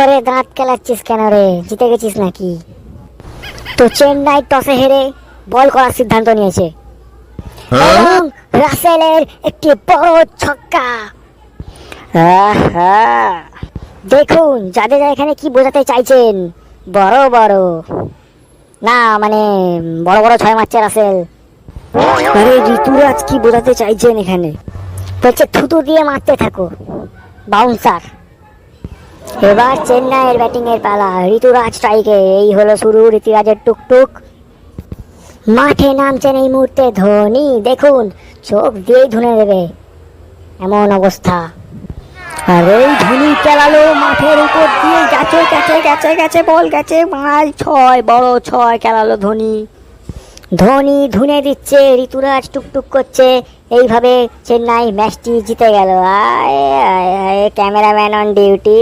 আরে দাঁত কেলাচ্ছিস কেন রে? জিতে গেছিস নাকি? তো চেন্নাই টসে হেরে বল করার সিদ্ধান্ত নিয়েছে এবং রাসেলের একটি বড় ছক্কা। আহা! দেখুন জাদেজা এখানে কি বোঝাতে চাইছেন। বড় বড় না, মানে বড় বড় ছয় মারছে রাসেল। আরে ঋতুরাজ কি বোঝাতে চাইছেন এখানে? বলছে থুতু দিয়ে মারতে থাকো, বাউন্সার। এবার চেন্নাইয়ের ব্যাটিং এর পালা, ঋতুরাজ স্ট্রাইকে। এই হলো শুরু ঋতুরাজের টুকটুক। মাঠে নামছেন এই মুহূর্তে ধোনি। দেখুন চোখ দিয়েই ধুনে দেবে এমন অবস্থা। আর এই ধোনি চালালো মাঠের উপর দিয়ে, গেছে গেছে গেছে গেছে, বল গেছে, মাল ছয়, বড় ছয় খেলালো ধোনি। ধোনি ধুনে দিচ্ছে, ঋতুরাজ টুকটুক করছে। এইভাবে চেন্নাই ম্যাচটি জিতে গেল। আয় আয় আয়, ক্যামেরাম্যান অন ডিউটি।